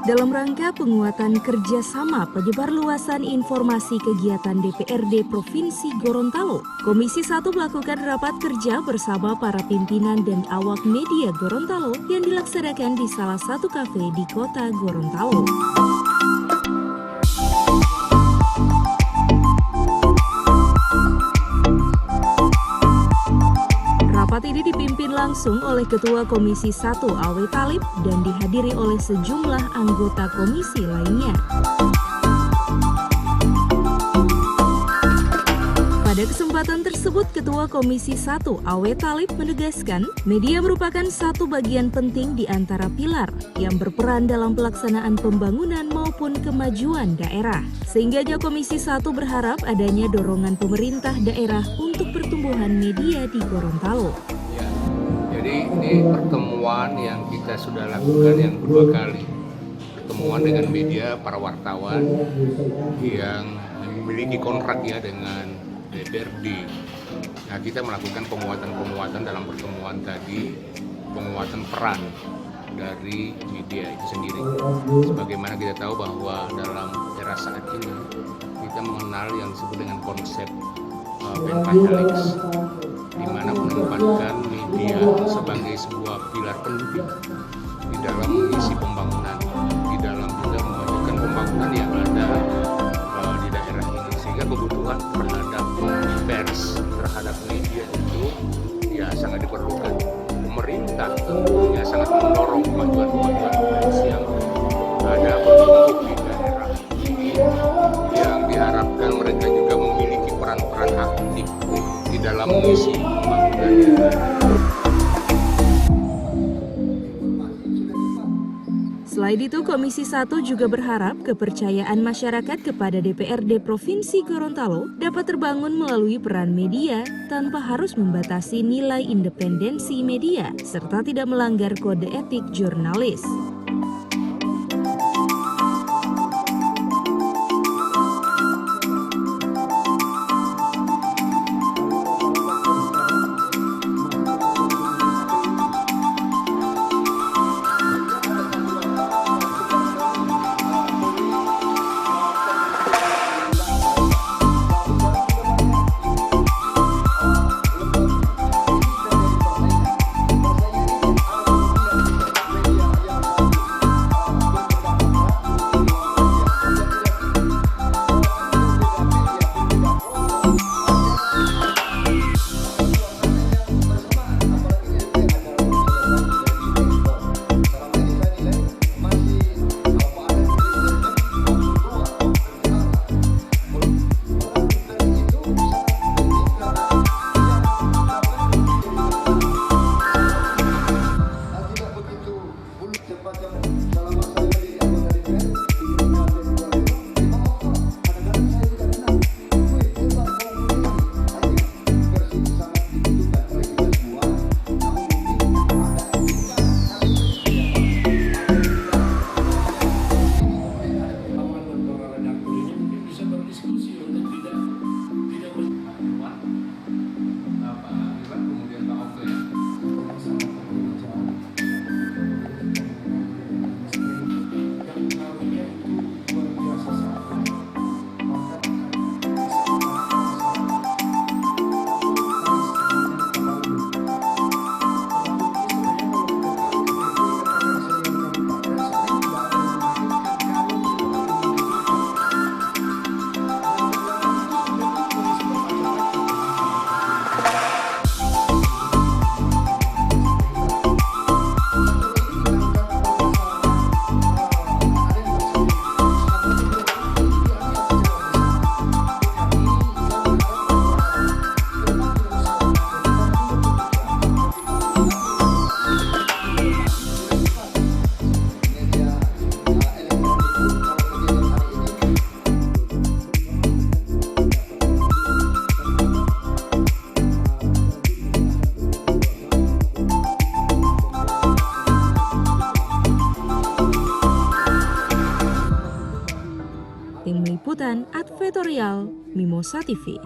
Dalam rangka penguatan kerjasama penyebar luasan informasi kegiatan DPRD Provinsi Gorontalo, Komisi 1 melakukan rapat kerja bersama para pimpinan dan awak media Gorontalo yang dilaksanakan di salah satu kafe di kota Gorontalo. Rapat ini dipimpin langsung oleh Ketua Komisi 1 Awe Thalib dan dihadiri oleh sejumlah anggota komisi lainnya. Pada kesempatan tersebut, Ketua Komisi 1 Awe Thalib menegaskan media merupakan satu bagian penting di antara pilar yang berperan dalam pelaksanaan pembangunan maupun kemajuan daerah. Sehingganya Komisi 1 berharap adanya dorongan pemerintah daerah untuk pertumbuhan media di Gorontalo. Ya, jadi ini pertemuan yang kita sudah lakukan yang kedua kali. Pertemuan dengan media, para wartawan yang memiliki kontrak ya dengan DPRD. Nah, kita melakukan penguatan dalam pertemuan tadi, penguatan peran dari media itu sendiri. Sebagaimana kita tahu bahwa dalam era saat ini kita mengenal yang disebut dengan konsep pentahelix, di mana menempatkan media sebagai sebuah pilar penting di dalam mengisi pembangunan, di dalam juga memajukan pembangunan yang ada di daerah ini, sehingga kebutuhan terhadap pers, terhadap media itu ya sangat diperlukan. Pemerintah tentunya sangat mendorong kemajuan pers yang ada bertumbuh di daerah ini, yang diharapkan mereka juga memiliki peran-peran aktif di dalam mengisi pembangunan. Selain itu, Komisi 1 juga berharap kepercayaan masyarakat kepada DPRD Provinsi Gorontalo dapat terbangun melalui peran media tanpa harus membatasi nilai independensi media serta tidak melanggar kode etik jurnalis. Tim Liputan Advertorial Mimosa TV.